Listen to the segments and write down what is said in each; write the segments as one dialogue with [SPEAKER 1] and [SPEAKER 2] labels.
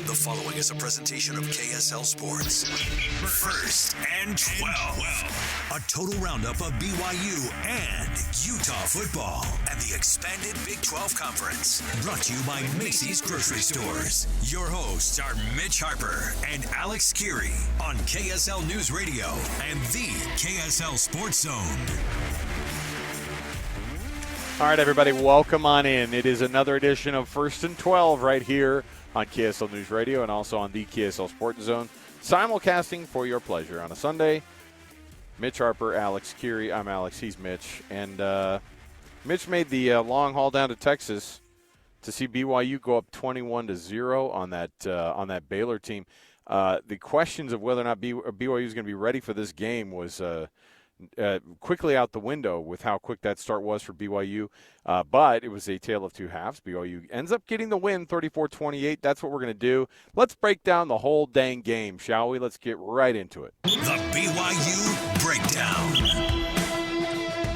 [SPEAKER 1] The following is a presentation of KSL Sports. First and 12. A total roundup of BYU and Utah football and the expanded Big 12 Conference. Brought to you by Macy's Grocery Stores. Your hosts are Mitch Harper and Alex Kirry on KSL News Radio and the KSL Sports Zone.
[SPEAKER 2] All right, everybody, welcome on in. It is another edition of First and 12 right here on KSL News Radio and also on the KSL Sports Zone. Simulcasting for your pleasure on a Sunday. Mitch Harper, Alex Kirry. I'm Alex. He's Mitch. And Mitch made the long haul down to Texas to see BYU go up 21-0 on that Baylor team. The questions of whether or not BYU is going to be ready for this game was quickly out the window with how quick that start was for BYU. But it was a tale of two halves. BYU ends up getting the win, 34-28. That's what we're going to do. Let's break down the whole dang game, shall we? Let's get right into it.
[SPEAKER 1] The BYU Breakdown.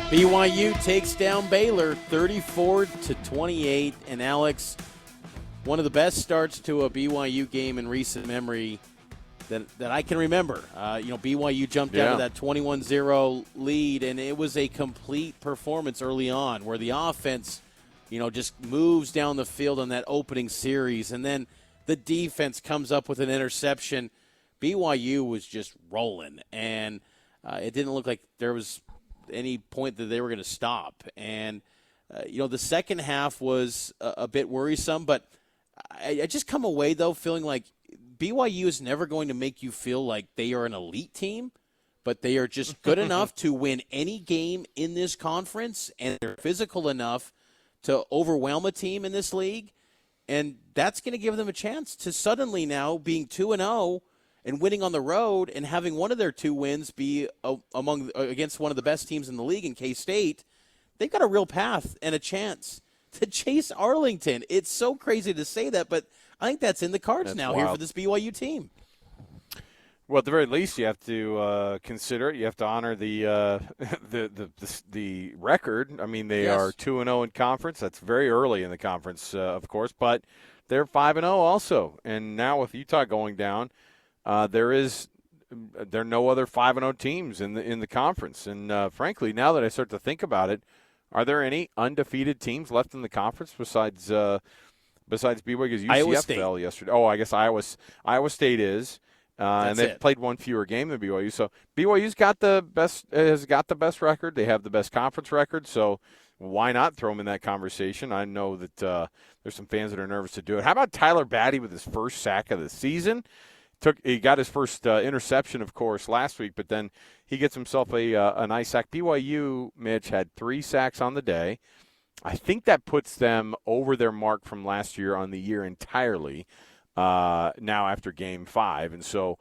[SPEAKER 3] BYU takes down Baylor 34-28. And Alex, one of the best starts to a BYU game in recent memory that I can remember. BYU jumped out of that 21-0 lead, and it was a complete performance early on where the offense, just moves down the field on that opening series, and then the defense comes up with an interception. BYU was just rolling, and it didn't look like there was any point that they were going to stop. And, the second half was a bit worrisome, but I just come away, though, feeling like BYU is never going to make you feel like they are an elite team, but they are just good enough to win any game in this conference, and they're physical enough to overwhelm a team in this league, and that's going to give them a chance to suddenly now being 2-0 and winning on the road and having one of their two wins be against one of the best teams in the league in K-State. They've got a real path and a chance to chase Arlington. It's so crazy to say that, but I think that's in the cards here for this BYU team.
[SPEAKER 2] Well, at the very least, you have to consider it. You have to honor the record. I mean, they are 2-0 in conference. That's very early in the conference, of course, but they're 5-0 also. And now with Utah going down, there are no other 5-0 teams in the conference. And frankly, now that I start to think about it, are there any undefeated teams left in the conference besides BYU? Because UCF fell yesterday. Oh, I guess Iowa State is, and they've played one fewer game than BYU. So BYU's has got the best record. They have the best conference record. So why not throw them in that conversation? I know that there's some fans that are nervous to do it. How about Tyler Batty with his first sack of the season? He got his first interception, of course, last week, but then he gets himself a nice sack. BYU, Mitch, had 3 sacks on the day. I think that puts them over their mark from last year on the year entirely now after Game 5. And so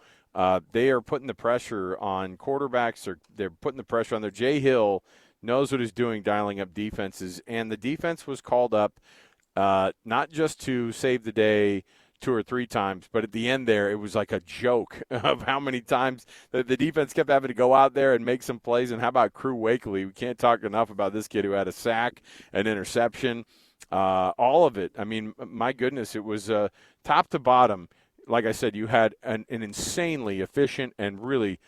[SPEAKER 2] they are putting the pressure on quarterbacks. They're putting the pressure on their Jay Hill knows what he's doing dialing up defenses. And the defense was called up not just to save the day 2 or 3 times, but at the end there, it was like a joke of how many times the defense kept having to go out there and make some plays. And how about Crew Wakely? We can't talk enough about this kid who had a sack, an interception, all of it. I mean, my goodness, it was top to bottom. Like I said, you had an insanely efficient and really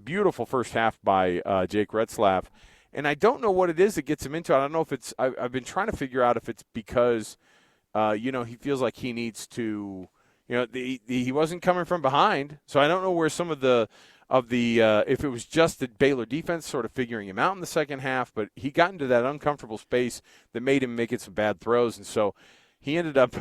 [SPEAKER 2] beautiful first half by Jake Retzlaff. And I don't know what it is that gets him into it. I don't know if it's – I've been trying to figure out if it's because – he feels like he needs to, he wasn't coming from behind. So I don't know where some of the if it was just the Baylor defense sort of figuring him out in the second half, but he got into that uncomfortable space that made him making some bad throws. And so he ended up,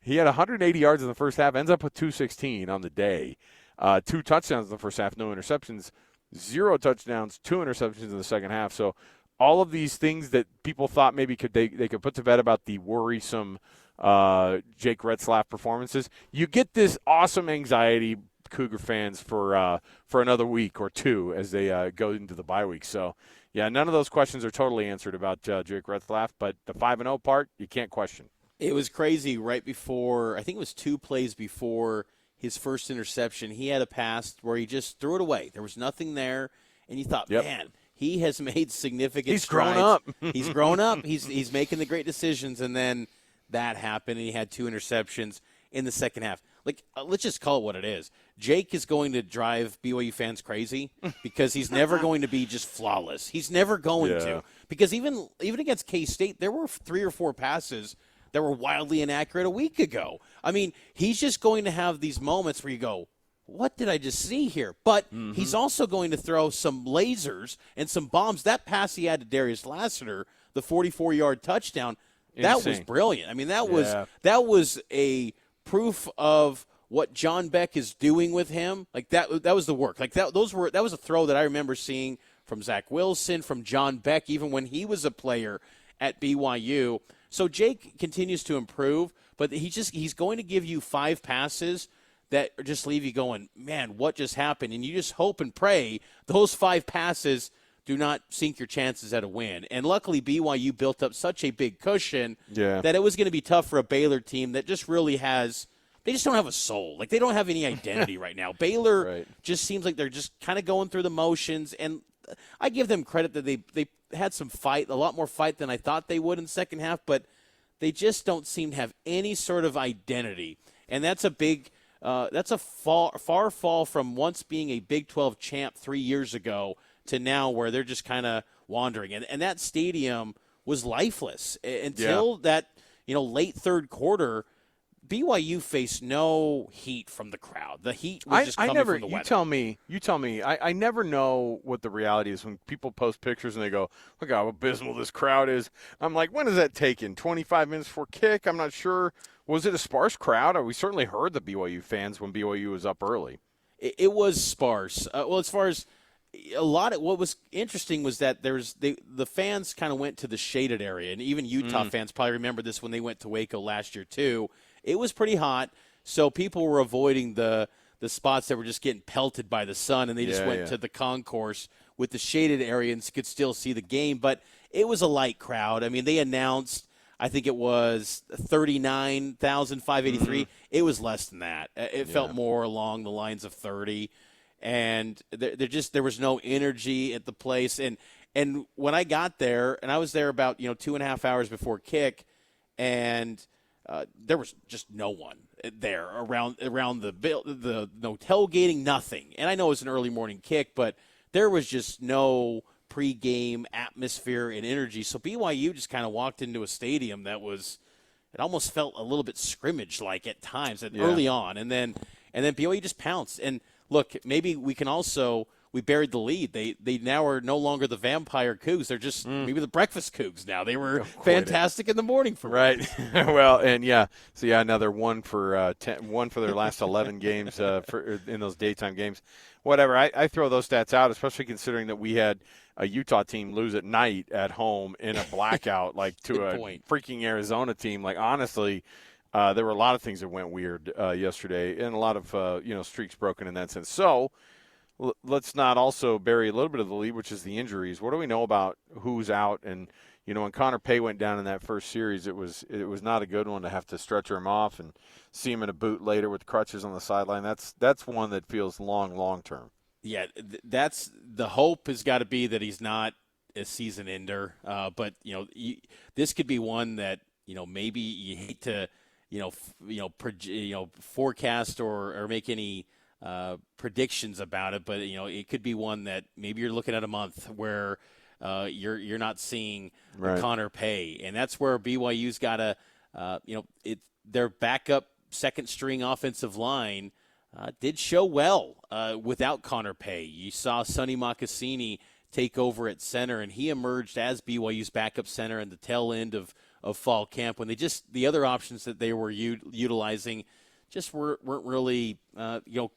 [SPEAKER 2] he had 180 yards in the first half, ends up with 216 on the day. 2 touchdowns in the first half, no interceptions, 0 touchdowns, 2 interceptions in the second half. So all of these things that people thought maybe they could put to bed about the worrisome Jake Retzlaff performances, you get this awesome anxiety, Cougar fans, for another week or two as they go into the bye week. So, yeah, none of those questions are totally answered about Jake Retzlaff, but the 5-0 part, you can't question.
[SPEAKER 3] It was crazy right before, I think it was 2 plays before his first interception. He had a pass where he just threw it away. There was nothing there, and you thought, man, he has made significant strides.
[SPEAKER 2] Grown up.
[SPEAKER 3] He's grown up. He's making the great decisions, and then that happened, and he had 2 interceptions in the second half. let's just call it what it is. Jake is going to drive BYU fans crazy because he's never going to be just flawless. He's never going to. Because even against K-State, there were 3 or 4 passes that were wildly inaccurate a week ago. I mean, he's just going to have these moments where you go, what did I just see here? But he's also going to throw some lasers and some bombs. That pass he had to Darius Lassiter, the 44-yard touchdown, that was brilliant. I mean, that was a proof of what John Beck is doing with him. Like that was the work. Like that was a throw that I remember seeing from Zach Wilson, from John Beck, even when he was a player at BYU. So Jake continues to improve, but he's going to give you 5 passes that just leave you going, man, what just happened? And you just hope and pray those 5 passes do not sink your chances at a win. And luckily, BYU built up such a big cushion that it was going to be tough for a Baylor team that just really they just don't have a soul. Like, they don't have any identity right now. Baylor just seems like they're just kind of going through the motions. And I give them credit that they had some fight, a lot more fight than I thought they would in the second half, but they just don't seem to have any sort of identity. And that's a big that's a far fall from once being a Big 12 champ 3 years ago to now where they're just kind of wandering. And that stadium was lifeless until that late third quarter. BYU faced no heat from the crowd. The heat was just coming from the weather.
[SPEAKER 2] You tell me. I never know what the reality is when people post pictures and they go, look how abysmal this crowd is. I'm like, when is that taken? 25 minutes before kick? I'm not sure. Was it a sparse crowd? We certainly heard the BYU fans when BYU was up early.
[SPEAKER 3] It was sparse. As far as what was interesting was that the fans kind of went to the shaded area, and even Utah fans probably remember this when they went to Waco last year too. It was pretty hot, so people were avoiding the spots that were just getting pelted by the sun, and they just went to the concourse with the shaded area and could still see the game. But it was a light crowd. I mean, they announced, I think it was 39,583. It was less than that. It felt more along the lines of 30, and there was no energy at the place. And when I got there, and I was there about 2.5 hours before kick, and there was just no one there around the no tailgating, nothing. And I know it was an early morning kick, but there was just no pregame atmosphere and energy. So BYU just kind of walked into a stadium that it almost felt a little bit scrimmage-like at times early on. And then BYU just pounced. And look, maybe we buried the lead. They now are no longer the vampire Cougs. They're just maybe the breakfast Cougs now. They were fantastic in the morning for
[SPEAKER 2] right. Well, and another one for their last 11 games in those daytime games. Whatever. I throw those stats out, especially considering that we had a Utah team lose at night at home in a blackout, like to a freaking Arizona team. Like, honestly, there were a lot of things that went weird yesterday, and a lot of streaks broken in that sense. So let's not also bury a little bit of the lead, which is the injuries. What do we know about who's out? And when Connor Pay went down in that first series, it was not a good one to have to stretcher him off and see him in a boot later with crutches on the sideline. That's one that feels long term.
[SPEAKER 3] Yeah, that's the hope has got to be that he's not a season ender. But this could be one that maybe you hate to forecast or make any predictions about it, but it could be one that maybe you're looking at a month where you're not seeing Connor Pay, and that's where BYU's got to their backup second string offensive line did show well without Connor Pay. You saw Sonny Mocassini take over at center, and he emerged as BYU's backup center in the tail end of fall camp when the other options that they were utilizing just weren't really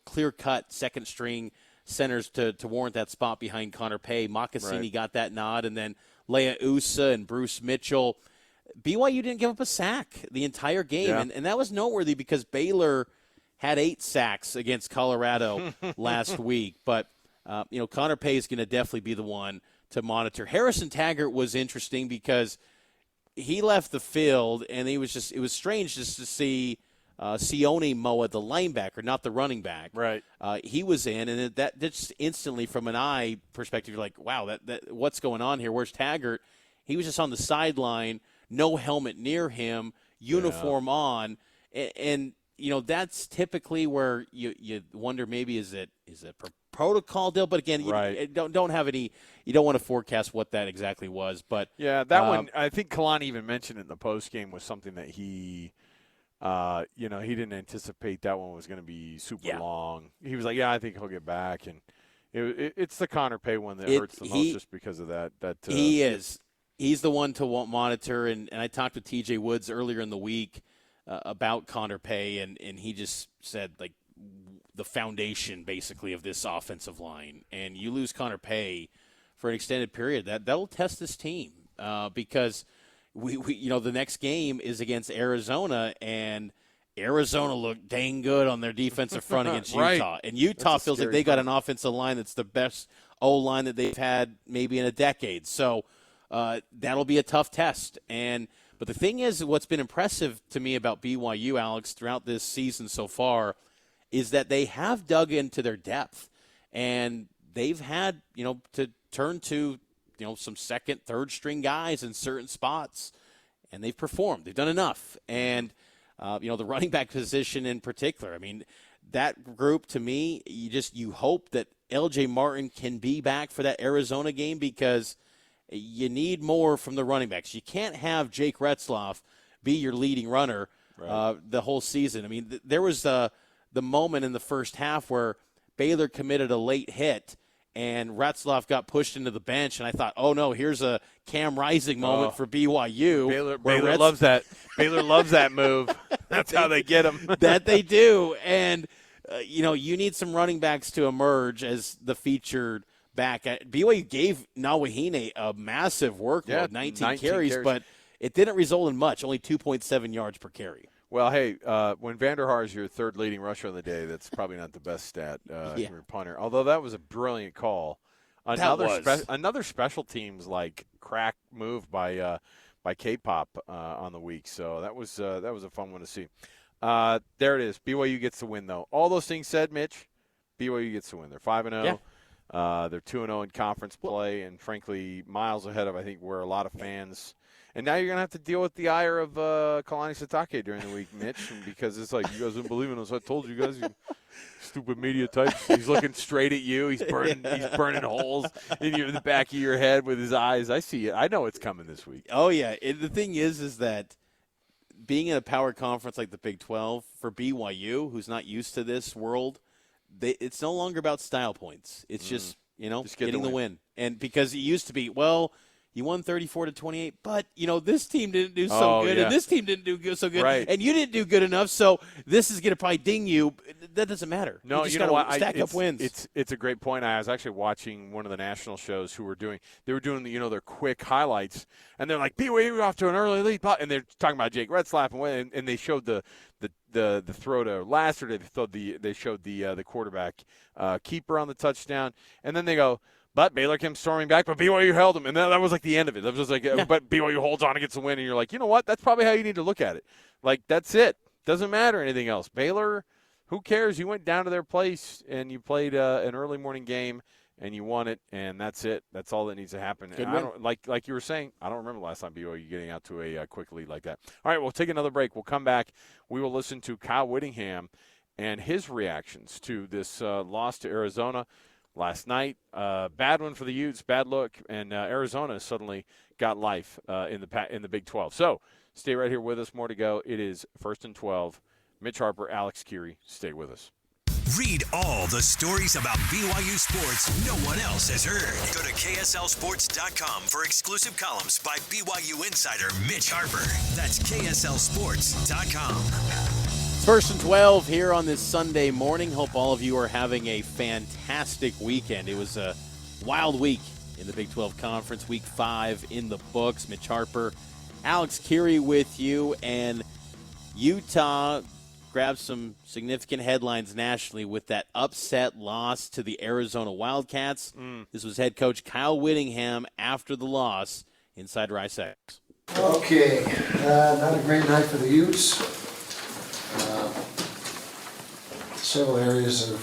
[SPEAKER 3] clear-cut second-string centers to warrant that spot behind Connor Pay. Mocassini got that nod, and then Leia Usa and Bruce Mitchell. BYU didn't give up a sack the entire game, and that was noteworthy because Baylor had 8 sacks against Colorado last week. But, Connor Pay is going to definitely be the one to monitor. Harrison Taggart was interesting because he left the field, and it was strange just to see Sione Moa, the linebacker, not the running back.
[SPEAKER 2] Right.
[SPEAKER 3] He was in, and that just instantly, from an eye perspective, you're like, wow, that what's going on here? Where's Taggart? He was just on the sideline, no helmet near him, uniform on, and that's typically where you wonder maybe is it protocol deal, but again, you don't have any. You don't want to forecast what that exactly was, but
[SPEAKER 2] yeah, that one I think Kalani even mentioned in the post game was something that he didn't anticipate that one was going to be super long. He was like, I think he'll get back, and it's the Connor Pay one that hurts the most just because of that.
[SPEAKER 3] He is. He's the one to monitor, and I talked with TJ Woods earlier in the week about Connor Pay, and he just said, like, the foundation, basically, of this offensive line. And you lose Connor Pay for an extended period, that'll test this team because we the next game is against Arizona, and Arizona looked dang good on their defensive front against Utah. And Utah feels like they got an offensive line that's the best O-line that they've had maybe in a decade. So that'll be a tough test. But the thing is, what's been impressive to me about BYU, Alex, throughout this season so far is that they have dug into their depth. And they've had, to turn to, some second, third string guys in certain spots. And they've performed. They've done enough. And, the running back position in particular, I mean, that group, to me, you hope that L.J. Martin can be back for that Arizona game because you need more from the running backs. You can't have Jake Retzlaff be your leading runner the whole season. I mean, there was the moment in the first half where Baylor committed a late hit and Retzlaff got pushed into the bench, and I thought, oh, no, here's a Cam Rising moment for BYU.
[SPEAKER 2] Baylor loves that. Baylor loves that move. That's how they get him.
[SPEAKER 3] That they do. And, you need some running backs to emerge as the featured back. BYU gave Nawahine a massive workload, 19 carries, but it didn't result in much, only 2.7 yards per carry.
[SPEAKER 2] Well, hey, when Vanderhaar is your third leading rusher of the day, that's probably not the best stat for your punter. Although that was a brilliant call. Another special teams crack move by K-Pop on the week. So that was a fun one to see. There it is. BYU gets the win, though. All those things said, Mitch, BYU gets the win. They're 5-0. Yeah. They're 2-0 in conference play, and frankly, miles ahead of I think where a lot of fans. And now you're going to have to deal with the ire of Kalani Sitake during the week, Mitch, because it's like, you guys didn't believe in us. I told you guys, you stupid media types. He's looking straight at you. He's burning holes in the back of your head with his eyes. I see it. I know it's coming this week.
[SPEAKER 3] Oh, yeah. The thing is that being in a power conference like the Big 12, for BYU, who's not used to this world, it's no longer about style points. It's just getting the win. And because it used to be, you won 34-28, but this team didn't do so good, and this team didn't do so good, and you didn't do good enough. So this is going to probably ding you. That doesn't matter.
[SPEAKER 2] No,
[SPEAKER 3] you know what? Stack up wins.
[SPEAKER 2] It's a great point. I was actually watching one of the national shows who were doing their quick highlights, and they're like, BYU off to an early lead, and they're talking about Jake Retzlaff, and they showed the throw to Lassiter. They showed the quarterback keeper on the touchdown, and then they go, but Baylor came storming back, but BYU held them. And that was like the end of it. That was just like, but BYU holds on and gets the win. And you're like, you know what? That's probably how you need to look at it. Like, that's it. Doesn't matter anything else. Baylor, who cares? You went down to their place and you played an early morning game and you won it, and that's it. That's all that needs to happen. And I don't, like you were saying, I don't remember the last time BYU getting out to a quick lead like that. All right, we'll take another break. We'll come back. We will listen to Kyle Whittingham and his reactions to this loss to Arizona last night. Bad one for the Utes, bad look, and Arizona suddenly got life in the Big 12. So stay right here with us. More to go. It is 1st and 12. Mitch Harper, Alex Kirry. Stay with us.
[SPEAKER 1] Read all the stories about BYU sports no one else has heard. Go to KSLSports.com for exclusive columns by BYU insider Mitch Harper. That's KSLSports.com.
[SPEAKER 3] 1st and 12 here on this Sunday morning. Hope all of you are having a fantastic weekend. It was a wild week in the Big 12 Conference. Week 5 in the books. Mitch Harper, Alex Kirry with you. And Utah grabbed some significant headlines nationally with that upset loss to the Arizona Wildcats. This was head coach Kyle Whittingham after the loss inside Rice X.
[SPEAKER 4] Okay, not a great night for the Utes. Several areas of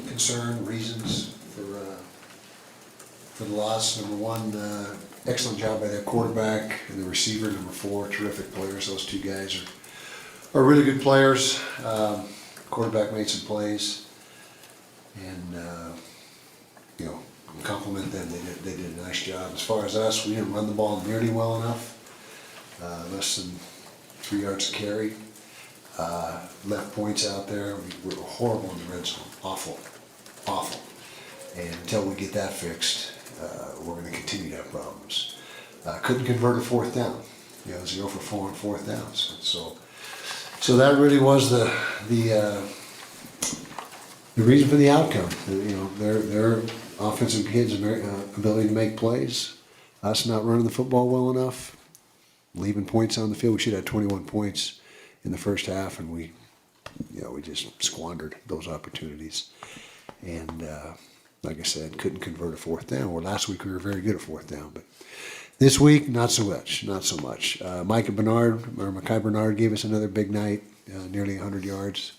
[SPEAKER 4] concern, reasons for the loss. Number one, excellent job by that quarterback and the receiver. Number 4, terrific players. Those two guys are really good players. Quarterback made some plays, and compliment them. They did a nice job. As far as us, we didn't run the ball nearly well enough. Less than 3 yards to carry. Left points out there. We were horrible in the red zone. Awful. And until we get that fixed, we're going to continue to have problems. Couldn't convert a fourth down. 0 for 4 on fourth downs. So that really was the reason for the outcome. Their offensive kids' ability to make plays. Us not running the football well enough. Leaving points on the field. We should have 21 points in the first half, and we just squandered those opportunities. And like I said, couldn't convert a fourth down. Well, last week we were very good at fourth down, but this week not so much. Micah Bernard gave us another big night, nearly 100 yards.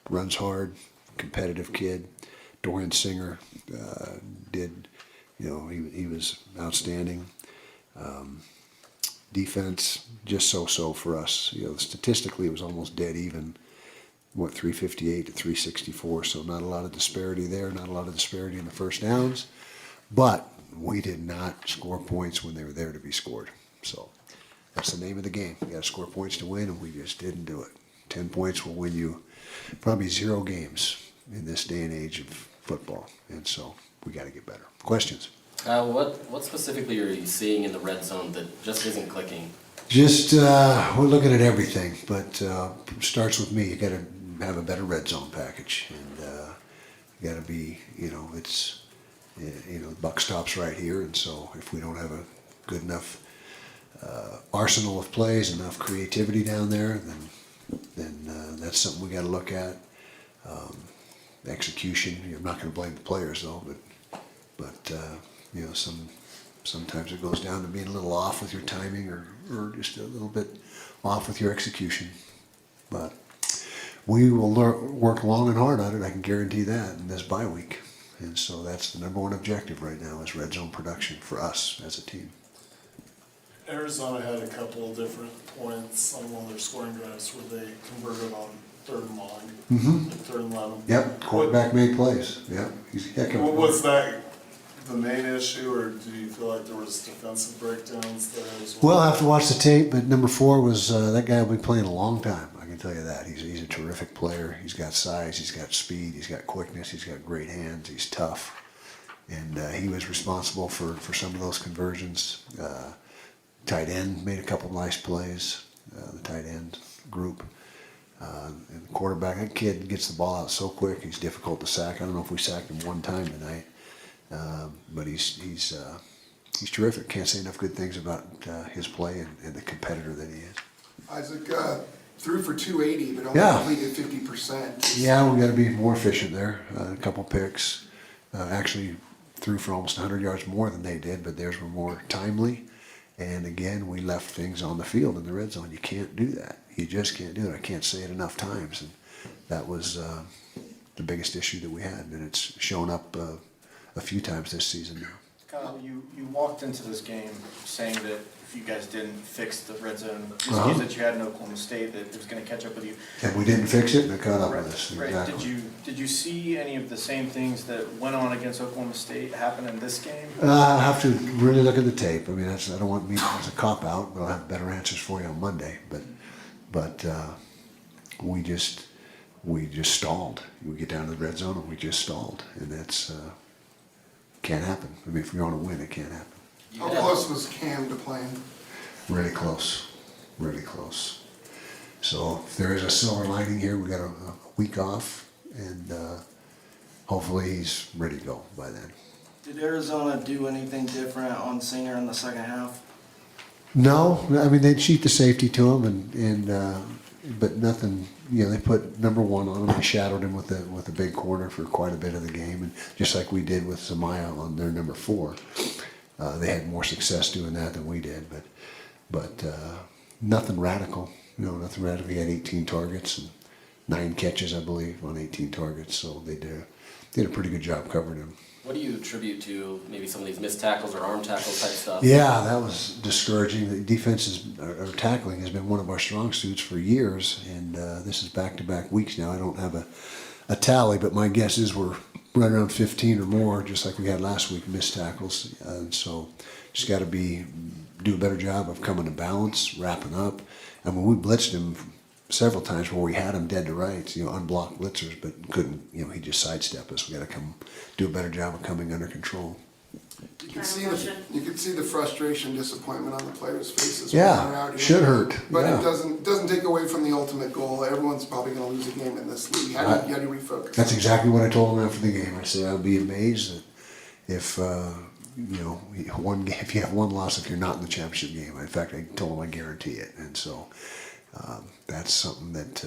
[SPEAKER 4] Runs hard, competitive kid. Dorian Singer he was outstanding. Defense, just so for us. Statistically, it was almost dead even. 358 to 364, so not a lot of disparity there, not a lot of disparity in the first downs. But we did not score points when they were there to be scored. So that's the name of the game. You got to score points to win, and we just didn't do it. 10 points will win you probably 0 games in this day and age of football, and so we got to get better. Questions?
[SPEAKER 5] What specifically are you seeing in the red zone that just isn't clicking?
[SPEAKER 4] Just we're looking at everything, but starts with me. You got to have a better red zone package, and you got to be. The buck stops right here, and so if we don't have a good enough arsenal of plays, enough creativity down there, then that's something we got to look at. Execution. I'm not going to blame the players though, but sometimes it goes down to being a little off with your timing, or just a little bit off with your execution. But we will work long and hard on it. I can guarantee that in this bye week. And so that's the number one objective right now is red zone production for us as a team.
[SPEAKER 6] Arizona had a couple of different points on one of their scoring drives where they converted on 3rd and long, 3rd and 11.
[SPEAKER 4] Yep, quarterback made plays. Yep, he's heck of a
[SPEAKER 6] Was that the main issue, or do you feel like there was defensive breakdowns there as well?
[SPEAKER 4] Well, I'll have to watch the tape, but number 4 was that guy will be playing a long time. I can tell you that. He's a terrific player. He's got size, he's got speed, he's got quickness, he's got great hands, he's tough. And he was responsible for some of those conversions. Tight end made a couple nice plays, the tight end group. And the quarterback, that kid gets the ball out so quick, he's difficult to sack. I don't know if we sacked him one time tonight, but he's terrific. Can't say enough good things about his play and the competitor that he is.
[SPEAKER 7] Isaac threw for 280, but only completed 50%.
[SPEAKER 4] Yeah, we got to be more efficient there. A couple picks. Actually threw for almost 100 yards more than they did, but theirs were more timely. And again, we left things on the field in the red zone. You can't do that. You just can't do it. I can't say it enough times. And that was the biggest issue that we had. And it's shown up a few times this season now.
[SPEAKER 8] Kyle, you walked into this game saying that if you guys didn't fix the red zone issues that you had in Oklahoma State, that it was going to catch up with you.
[SPEAKER 4] And we didn't fix it, and it caught up with us.
[SPEAKER 8] Right.
[SPEAKER 4] Exactly.
[SPEAKER 8] Did you see any of the same things that went on against Oklahoma State happen in this game?
[SPEAKER 4] I have to really look at the tape. I mean, I don't want me as a cop-out, but I'll have better answers for you on Monday. But we just stalled. We get down to the red zone, and we just stalled. And that's can't happen. I mean, if we want to win, it can't happen.
[SPEAKER 7] How close was Cam to playing?
[SPEAKER 4] Really close. Really close. So if there is a silver lining here, we got a week off, and hopefully he's ready to go by then.
[SPEAKER 9] Did Arizona do anything different on Singer in the second half?
[SPEAKER 4] No, I mean they'd cheat the safety to him, but nothing. They put number 1 on him. They shadowed him with a big corner for quite a bit of the game, and just like we did with Zamaya on their number 4, they had more success doing that than we did. But nothing radical. Nothing radical. He had 18 targets and 9 catches, I believe, on 18 targets. So they did a pretty good job covering him.
[SPEAKER 5] What do you attribute to maybe some of these missed tackles or arm tackle type stuff?
[SPEAKER 4] Yeah, that was discouraging. The defense or tackling has been one of our strong suits for years, and this is back-to-back weeks now. I don't have a tally, but my guess is we're right around 15 or more, just like we had last week, missed tackles. So just got to do a better job of coming to balance, wrapping up. And when we blitzed him several times where we had him dead to rights, unblocked blitzers, but couldn't, he just sidestepped us. We got to come do a better job of coming under control.
[SPEAKER 7] You can see the frustration, disappointment on the players' faces.
[SPEAKER 4] Yeah,
[SPEAKER 7] when they're out here.
[SPEAKER 4] should hurt.
[SPEAKER 7] But
[SPEAKER 4] yeah.
[SPEAKER 7] it doesn't take away from the ultimate goal. Everyone's probably going to lose a game in this league. How do you refocus?
[SPEAKER 4] That's exactly what I told him after the game. I said I'll be amazed if if you have one loss if you're not in the championship game. In fact, I told him I guarantee it, and so. That's something that,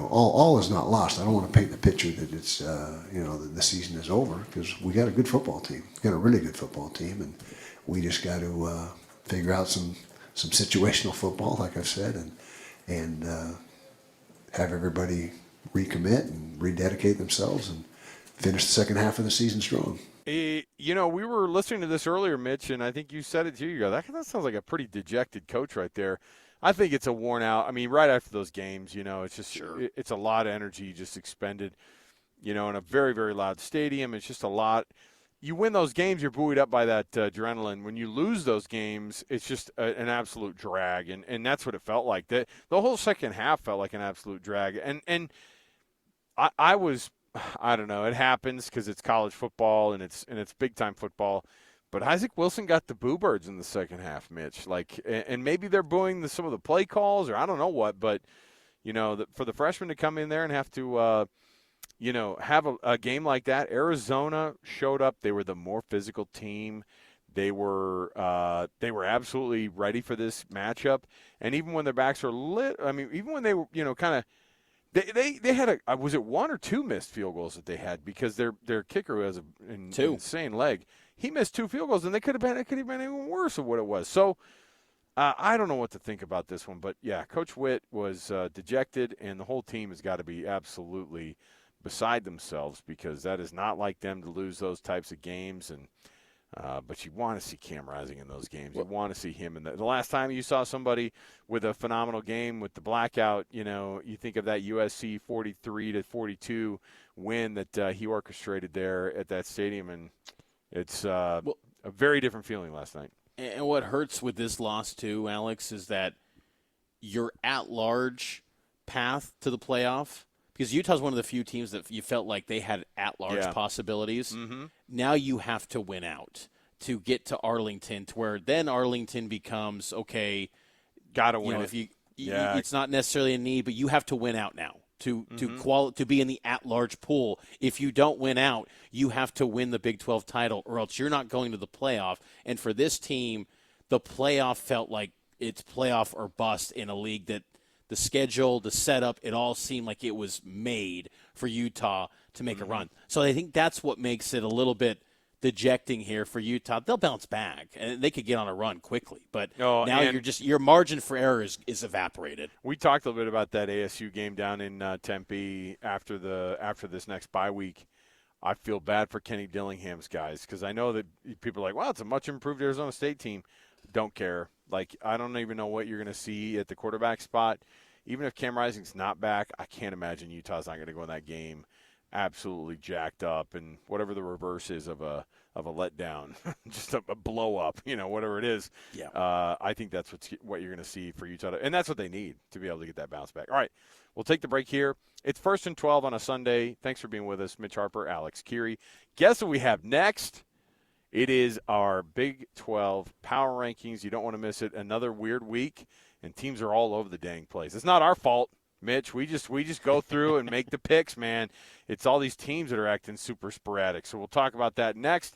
[SPEAKER 4] all is not lost. I don't want to paint the picture that it's, that the season is over, because we got a good football team. We got a really good football team, and we just got to figure out some situational football, like I've said, and have everybody recommit and rededicate themselves and finish the second half of the season strong.
[SPEAKER 2] We were listening to this earlier, Mitch, and I think you said it too. You go, that sounds like a pretty dejected coach right there. I think it's a worn out. I mean, right after those games, it's just it's a lot of energy just expended, in a very, very loud stadium. It's just a lot. You win those games, you're buoyed up by that adrenaline. When you lose those games, it's just an absolute drag, and that's what it felt like. The whole second half felt like an absolute drag, and I don't know. It happens because it's college football and it's big time football. But Isaac Wilson got the boo birds in the second half, Mitch. And maybe they're booing some of the play calls, or I don't know what. But for the freshman to come in there and have to, have a game like that, Arizona showed up. They were the more physical team. They were absolutely ready for this matchup. And even when their backs were lit, I mean, even when they were, kind of. They had was it one or two missed field goals that they had, because their kicker has an insane leg. He missed 2 field goals, and it could have been even worse of what it was. So I don't know what to think about this one, but yeah, Coach Witt was dejected, and the whole team has got to be absolutely beside themselves, because that is not like them to lose those types of games. And but you want to see Cam Rising in those games. You want to see him in the last time you saw somebody with a phenomenal game with the blackout. You think of that USC 43-42 win that he orchestrated there at that stadium, and it's a very different feeling last night.
[SPEAKER 3] And what hurts with this loss too, Alex, is that your at-large path to the playoff, because Utah's one of the few teams that you felt like they had at-large possibilities. Mm-hmm. Now you have to win out to get to Arlington, to where then Arlington becomes, okay,
[SPEAKER 2] got to win
[SPEAKER 3] it. It's not necessarily a need, but you have to win out now to be in the at-large pool. If you don't win out, you have to win the Big 12 title, or else you're not going to the playoff. And for this team, the playoff felt like it's playoff or bust in a league that the schedule, the setup, it all seemed like it was made for Utah to make a run. So I think that's what makes it a little bit dejecting here for Utah. They'll bounce back, and they could get on a run quickly. But now your margin for error is evaporated.
[SPEAKER 2] We talked a little bit about that ASU game down in Tempe after this next bye week. I feel bad for Kenny Dillingham's guys, because I know that people are like, well, it's a much improved Arizona State team. Don't care. I don't even know what you're going to see at the quarterback spot. Even if Cam Rising's not back, I can't imagine Utah's not going to go in that game absolutely jacked up, and whatever the reverse is of a letdown, just a blow up, whatever it is.
[SPEAKER 3] Yeah.
[SPEAKER 2] I think that's what you're going to see for Utah, and that's what they need to be able to get that bounce back. All right, we'll take the break here. It's 1st and 12 on a Sunday. Thanks for being with us, Mitch Harper, Alex Kirry. Guess what we have next? It is our Big 12 power rankings. You don't want to miss it. Another weird week, and teams are all over the dang place. It's not our fault, Mitch. We just go through and make the picks, man. It's all these teams that are acting super sporadic. So we'll talk about that next.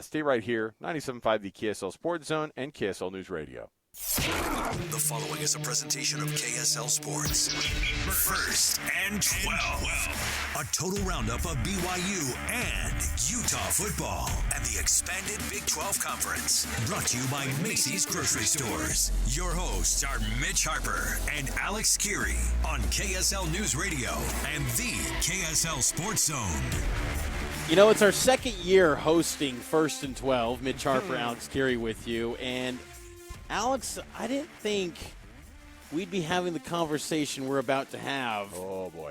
[SPEAKER 2] Stay right here. 97.5, the KSL Sports Zone and KSL News Radio.
[SPEAKER 1] The following is a presentation of KSL Sports. 1st and 12. A total roundup of BYU and Utah football and the expanded Big 12 Conference. Brought to you by Macy's Grocery Stores. Your hosts are Mitch Harper and Alex Kirry on KSL News Radio and the KSL Sports Zone.
[SPEAKER 3] You know, it's our second year hosting First and 12. Mitch Harper, Alex Kirry with you. And, Alex, I didn't think we'd be having the conversation we're about to have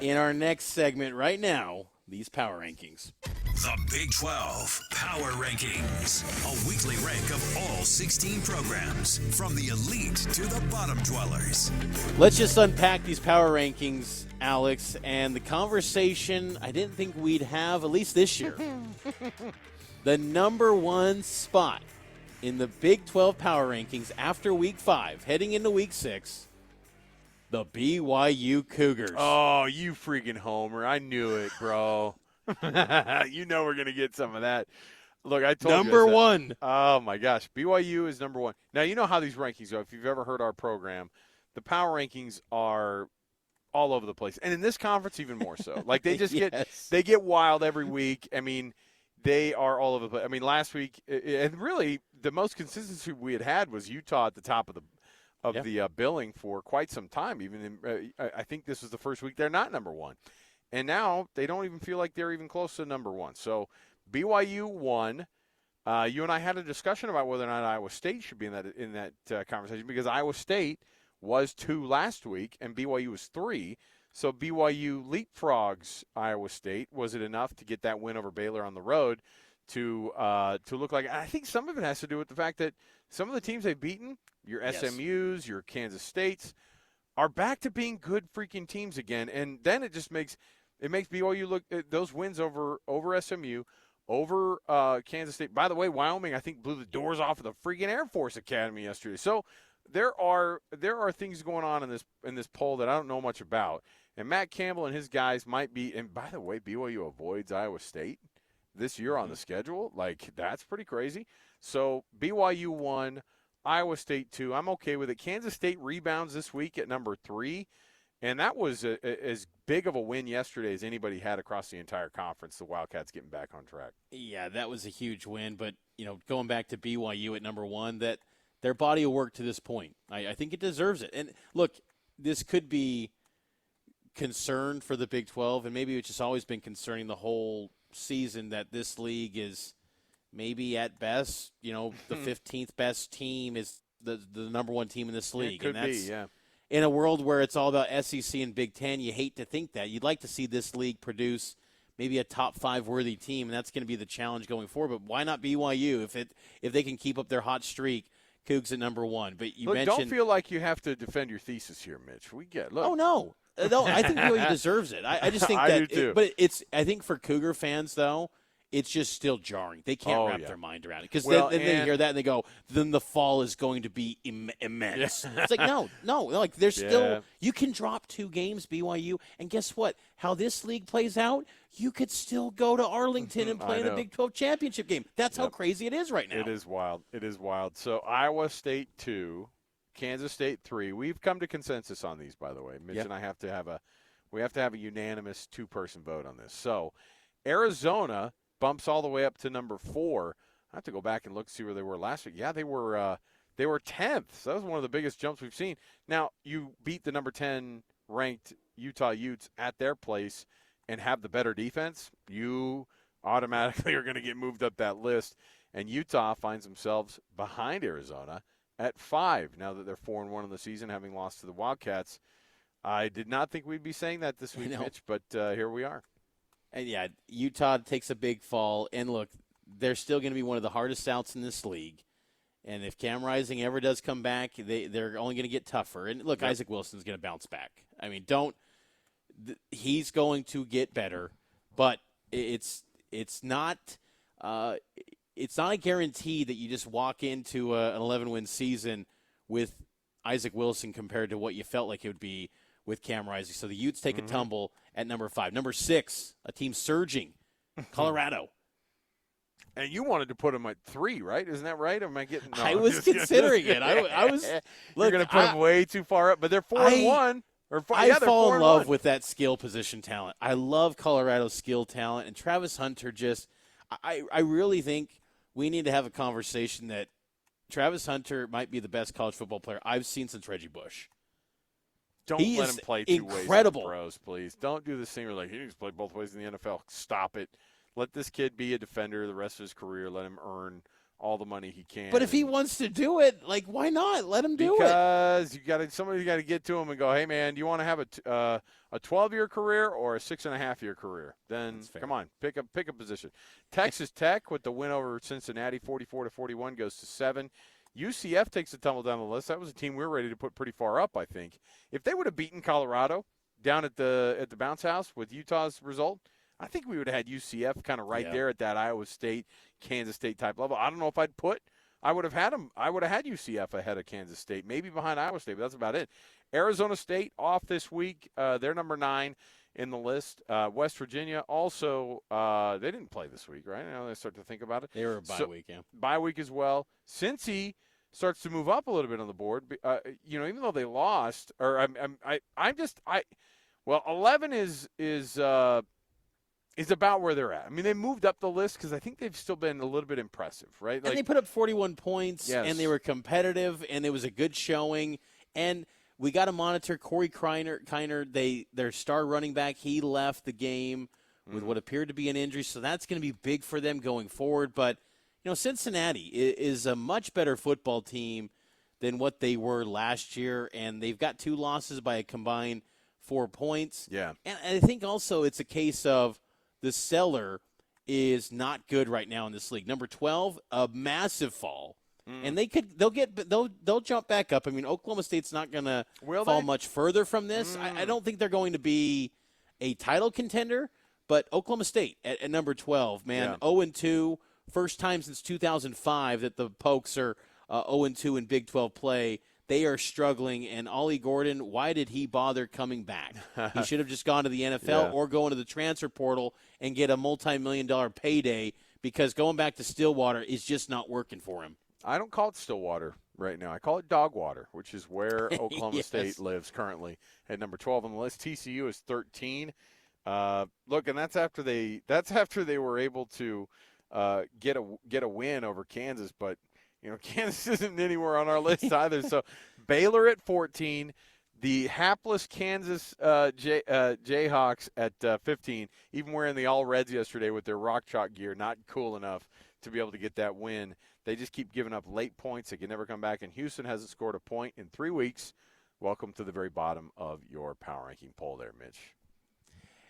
[SPEAKER 3] in our next segment right now, these power rankings.
[SPEAKER 1] The Big 12 Power Rankings, a weekly rank of all 16 programs, from the elite to the bottom dwellers.
[SPEAKER 3] Let's just unpack these power rankings, Alex, and the conversation I didn't think we'd have, at least this year. The number one spot in the Big 12 power rankings after Week 5, heading into Week 6, the BYU Cougars.
[SPEAKER 2] Oh, you freaking homer. I knew it, bro. You know we're going to get some of that. Look, I told you.
[SPEAKER 3] Number one.
[SPEAKER 2] Oh, my gosh. BYU is number one. Now, you know how these rankings go. If you've ever heard our program, the power rankings are all over the place. And in this conference, even more so. Like, they just get wild every week. I mean, they are all over the place. I mean, last week, and really the most consistency we had was Utah at the top of the billing for quite some time. Even I think this was the first week they're not number one. And now they don't even feel like they're even close to number one. So BYU won. You and I had a discussion about whether or not Iowa State should be in that conversation, because Iowa State was 2 last week and BYU was 3. So BYU leapfrogs Iowa State. Was it enough to get that win over Baylor on the road to look like? I think some of it has to do with the fact that some of the teams they've beaten, your SMUs, your Kansas States, are back to being good freaking teams again. And then it just makes BYU look at those wins over SMU, over Kansas State. By the way, Wyoming, I think, blew the doors off of the freaking Air Force Academy yesterday. So there are things going on in this poll that I don't know much about. And Matt Campbell and his guys might be. And by the way, BYU avoids Iowa State this year on the schedule. Like, that's pretty crazy. So BYU won, Iowa State 2. I'm okay with it. Kansas State rebounds this week at number 3. And that was as big of a win yesterday as anybody had across the entire conference, the Wildcats getting back on track.
[SPEAKER 3] Yeah, that was a huge win. But, going back to BYU at number 1, that their body of work to this point, I think it deserves it. And, look, this could be concern for the Big 12, and maybe it's just always been concerning the whole season that this league is maybe at best, the 15th best team is the number 1 team in this league.
[SPEAKER 2] It could be, yeah.
[SPEAKER 3] In a world where it's all about SEC and Big Ten, you hate to think that. You'd like to see this league produce maybe a top 5 worthy team, and that's going to be the challenge going forward. But why not BYU if they can keep up their hot streak? Cougs at number 1. But you mentioned,
[SPEAKER 2] don't feel like you have to defend your thesis here, Mitch. We get look.
[SPEAKER 3] Oh no, I think BYU deserves it. I just think
[SPEAKER 2] I do too.
[SPEAKER 3] But I think for Cougar fans though, it's just still jarring. They can't wrap their mind around it, because then they hear that and they go, then the fall is going to be immense. Yeah. It's like, no, like there's still, you can drop 2 games, BYU, and guess what? How this league plays out, you could still go to Arlington and play in a Big 12 championship game. That's how crazy it is right now.
[SPEAKER 2] It is wild. So Iowa State 2, Kansas State 3. We've come to consensus on these, by the way. Mitch and I have to have a unanimous 2-person vote on this. So Arizona bumps all the way up to number 4. I have to go back and look to see where they were last week. Yeah, they were 10th. So that was one of the biggest jumps we've seen. Now, you beat the number 10 ranked Utah Utes at their place and have the better defense, you automatically are going to get moved up that list. And Utah finds themselves behind Arizona at 5 now that they're 4-1 in the season, having lost to the Wildcats. I did not think we'd be saying that this week, Mitch, but here we are.
[SPEAKER 3] And, Utah takes a big fall. And, look, they're still going to be one of the hardest outs in this league. And if Cam Rising ever does come back, they're only going to get tougher. And, look, Isaac Wilson's going to bounce back. I mean, he's going to get better. But it's not a guarantee that you just walk into an 11-win season with Isaac Wilson compared to what you felt like it would be with Cam Rising. So the Utes take a tumble at number 5. Number 6, a team surging, Colorado.
[SPEAKER 2] And you wanted to put them at 3, right? Isn't that right? Am I getting? No,
[SPEAKER 3] I was considering it. I was.
[SPEAKER 2] You're going to put them way too far up, but they're 4-1.
[SPEAKER 3] I fall in love with that skill position talent. I love Colorado's skill talent, and Travis Hunter just. I really think we need to have a conversation that Travis Hunter might be the best college football player I've seen since Reggie Bush.
[SPEAKER 2] Don't let him play 2 ways in the pros, please. Don't do this thing where he needs to play both ways in the NFL. Stop it. Let this kid be a defender the rest of his career. Let him earn all the money he can.
[SPEAKER 3] But if he wants to do it, like, why not? Let him do it.
[SPEAKER 2] Because somebody's got to get to him and go, hey, man, do you want to have a 12-year career or a 6.5-year career? Then come on, pick a position. Texas Tech with the win over Cincinnati, 44-41, goes to 7. UCF takes a tumble down the list. That was a team we were ready to put pretty far up, I think. If they would have beaten Colorado down at the bounce house with Utah's result, I think we would have had UCF kind of right there at that Iowa State, Kansas State type level. I don't know if I would have had UCF ahead of Kansas State, maybe behind Iowa State, but that's about it. Arizona State off this week. They're number 9 in the list. West Virginia also, they didn't play this week, right? Now they start to think about it.
[SPEAKER 3] They were a bye week, yeah.
[SPEAKER 2] Bye week as well. Cincy starts to move up a little bit on the board. Even though they lost, or 11 is about where they're at. I mean, they moved up the list because I think they've still been a little bit impressive, right?
[SPEAKER 3] And they put up 41 points,
[SPEAKER 2] yes.
[SPEAKER 3] and they were competitive, and it was a good showing. And we got to monitor Corey Kiner, their star running back. He left the game with what appeared to be an injury, so that's going to be big for them going forward. But, Cincinnati is a much better football team than what they were last year, and they've got 2 losses by a combined 4 points.
[SPEAKER 2] Yeah.
[SPEAKER 3] And I think also it's a case of the cellar is not good right now in this league. Number 12, a massive fall. And they'll jump back up. I mean, Oklahoma State's not going to fall much further from this. I don't think they're going to be a title contender, but Oklahoma State at number 12, man, 0-2, first time since 2005 that the Pokes are 0-2 in Big 12 play. They are struggling, and Ollie Gordon, why did he bother coming back? He should have just gone to the NFL or go into the transfer portal and get a multi-million-dollar payday, because going back to Stillwater is just not working for him.
[SPEAKER 2] I don't call it Stillwater right now. I call it Dogwater, which is where Oklahoma State lives currently at number 12 on the list. TCU is 13. Look, and that's after they were able to get a win over Kansas, but Kansas isn't anywhere on our list either. So Baylor at 14, the hapless Kansas Jayhawks at 15, even wearing the all reds yesterday with their rock chalk gear, not cool enough to be able to get that win. They just keep giving up late points. They can never come back. And Houston hasn't scored a point in 3 weeks. Welcome to the very bottom of your power ranking poll there, Mitch.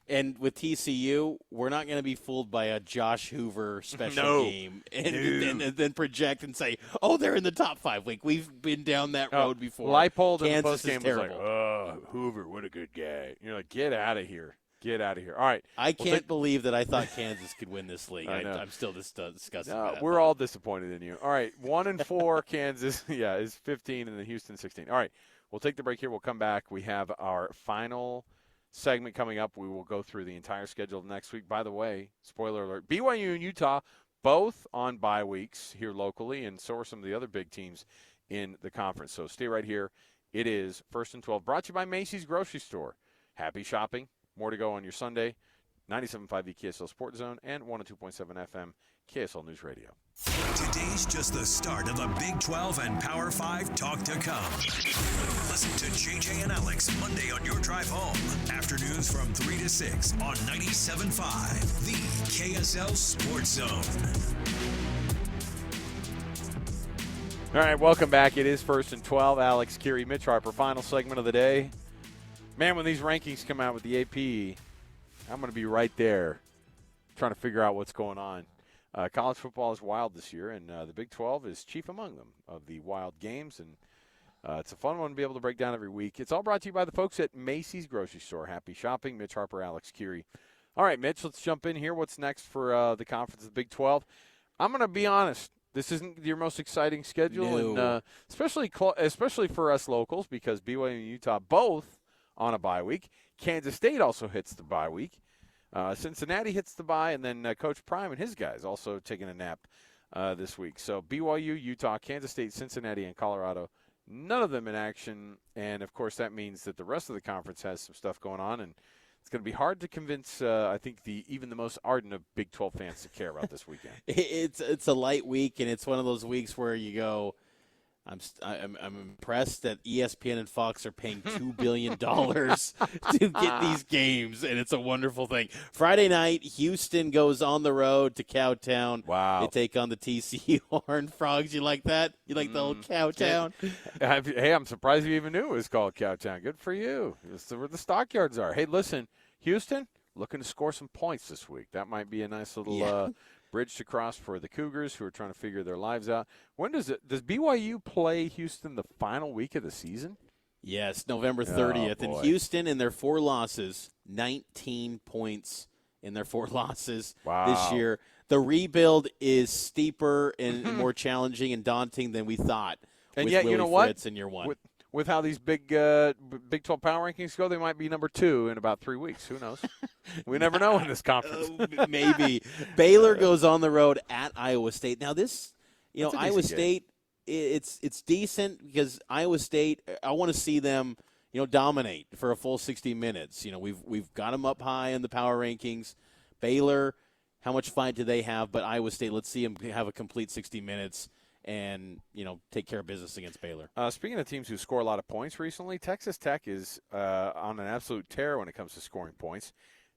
[SPEAKER 3] And with TCU, we're not going to be fooled by a Josh Hoover special game and then project and say, oh, they're in the top 5. We've been down that road before.
[SPEAKER 2] Leipold in the
[SPEAKER 3] Kansas
[SPEAKER 2] postgame was like, oh, Hoover, what a good guy. You're like, get out of here. Get out of here. All right.
[SPEAKER 3] I can't believe that I thought Kansas could win this league. I'm still discussing that.
[SPEAKER 2] We're all disappointed in you. All right. 1-4 Kansas, is 15, and then Houston 16. All right. We'll take the break here. We'll come back. We have our final segment coming up. We will go through the entire schedule next week. By the way, spoiler alert, BYU and Utah both on bye weeks here locally, and so are some of the other big teams in the conference. So stay right here. It is First and 12, brought to you by Macy's Grocery Store. Happy shopping. More to go on your Sunday. 97.5 KSL Sports Zone and 102.7 FM KSL News Radio.
[SPEAKER 1] Today's just the start of the Big 12 and Power 5 talk to come. Listen to JJ and Alex Monday on your drive home. Afternoons from 3 to 6 on 97.5, the KSL Sports Zone.
[SPEAKER 2] All right, welcome back. It is First and 12. Alex, Kirry, Mitch, Harper. Final segment of the day. Man, when these rankings come out with the AP, I'm going to be right there trying to figure out what's going on. College football is wild this year, and the Big 12 is chief among them of the wild games. And it's a fun one to be able to break down every week. It's all brought to you by the folks at Macy's Grocery Store. Happy shopping. Mitch, Harper, Alex, Kirry. All right, Mitch, let's jump in here. What's next for the conference of the Big 12? I'm going to be honest. This isn't your most exciting schedule,
[SPEAKER 3] No.
[SPEAKER 2] and especially for us locals, because BYU and Utah both on a bye week. Kansas State also hits the bye week. Cincinnati hits the bye, and then Coach Prime and his guys also taking a nap this week. So BYU, Utah, Kansas State, Cincinnati, and Colorado, none of them in action. And, of course, that means that the rest of the conference has some stuff going on, and it's going to be hard to convince, I think, even the most ardent of Big 12 fans to care about this weekend.
[SPEAKER 3] It's a light week, and it's one of those weeks where you go, I'm impressed that ESPN and Fox are paying $2 billion to get these games, and it's a wonderful thing. Friday night, Houston goes on the road to Cowtown.
[SPEAKER 2] Wow.
[SPEAKER 3] They take on the TCU Horned Frogs. You like that? You like the old Cowtown?
[SPEAKER 2] Hey, I'm surprised you even knew it was called Cowtown. Good for you. It's where the stockyards are. Hey, listen, Houston, looking to score some points this week. That might be a nice little bridge to cross for the Cougars, who are trying to figure their lives out. When does BYU play Houston the final week of the season?
[SPEAKER 3] Yes, November 30th. And Houston, in their 4 losses, 19 points in their 4 losses this year. The rebuild is steeper and more challenging and daunting than we thought.
[SPEAKER 2] And
[SPEAKER 3] with
[SPEAKER 2] yet,
[SPEAKER 3] Willie
[SPEAKER 2] you know what?
[SPEAKER 3] Fritz in year 1.
[SPEAKER 2] With how these Big 12 power rankings go, they might be number 2 in about 3 weeks. Who knows? We never know in this conference.
[SPEAKER 3] Maybe. Baylor goes on the road at Iowa State. Now this, Iowa State, it's decent because Iowa State, I want to see them, dominate for a full 60 minutes. We've got them up high in the power rankings. Baylor, how much fight do they have? But Iowa State, let's see them have a complete 60 minutes. And, take care of business against Baylor.
[SPEAKER 2] Speaking of teams who score a lot of points recently, Texas Tech is on an absolute tear when it comes to scoring points.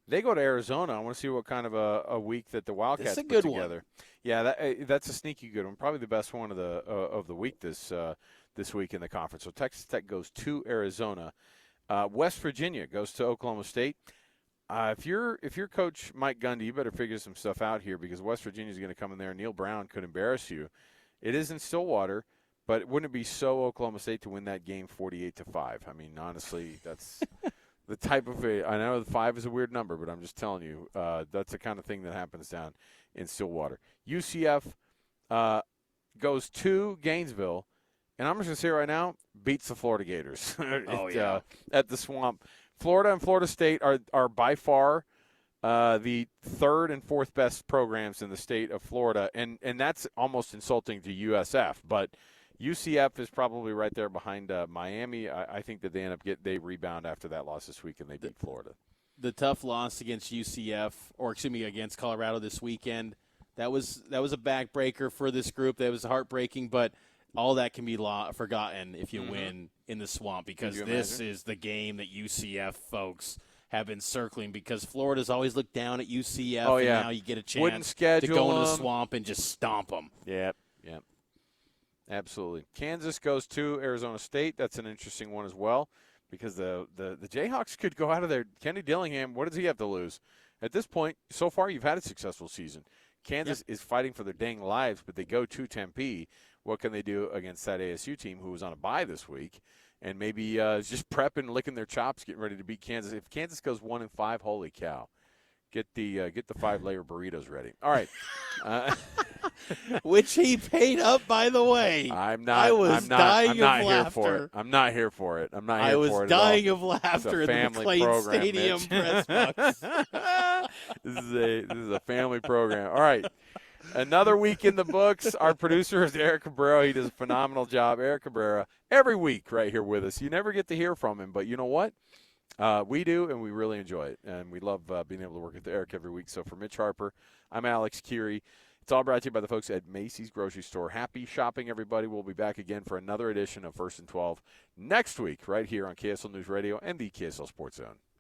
[SPEAKER 2] They go to Arizona. I want to see what kind of a week that the Wildcats put together.
[SPEAKER 3] One.
[SPEAKER 2] Yeah, that's a sneaky good one. Probably the best one of the week this week in the conference. So Texas Tech goes to Arizona. West Virginia goes to Oklahoma State. If you're Coach Mike Gundy, you better figure some stuff out here because West Virginia is going to come in there. Neil Brown could embarrass you. It is in Stillwater, but wouldn't it be so Oklahoma State to win that game 48-5? I mean, honestly, that's the type of I know 5 is a weird number, but I'm just telling you, that's the kind of thing that happens down in Stillwater. UCF goes to Gainesville, and I'm just going to say right now, beats the Florida Gators at the Swamp. Florida and Florida State are by far the 3rd and 4th best programs in the state of Florida, and that's almost insulting to USF. But UCF is probably right there behind Miami. I think that they rebound after that loss this week, and they beat Florida.
[SPEAKER 3] The tough loss against UCF, against Colorado this weekend, that was a backbreaker for this group. That was heartbreaking, but all that can be forgotten if you win in the Swamp because this is the game that UCF folks have been circling because Florida's always looked down at UCF, and now you get a chance to go into the Swamp and just stomp them.
[SPEAKER 2] Yep. Absolutely. Kansas goes to Arizona State. That's an interesting one as well because the Jayhawks could go out of there. Kenny Dillingham, what does he have to lose? At this point, so far you've had a successful season. Kansas is fighting for their dang lives, but they go to Tempe. What can they do against that ASU team who was on a bye this week? And maybe just prepping, licking their chops, getting ready to beat Kansas. If Kansas goes 1-5, holy cow! Get the 5-layer burritos ready. All right,
[SPEAKER 3] which he paid up, by the way.
[SPEAKER 2] I'm not
[SPEAKER 3] Here for it.
[SPEAKER 2] I'm not here for it.
[SPEAKER 3] I was dying of laughter in the McLean Stadium press box.
[SPEAKER 2] This is a family program. All right. Another week in the books. Our producer is Eric Cabrera. He does a phenomenal job. Eric Cabrera, every week right here with us. You never get to hear from him, but you know what? We do, and we really enjoy it. And we love being able to work with Eric every week. So for Mitch Harper, I'm Alex Kirry. It's all brought to you by the folks at Macy's Grocery Store. Happy shopping, everybody. We'll be back again for another edition of First and 12 next week right here on KSL News Radio and the KSL Sports Zone.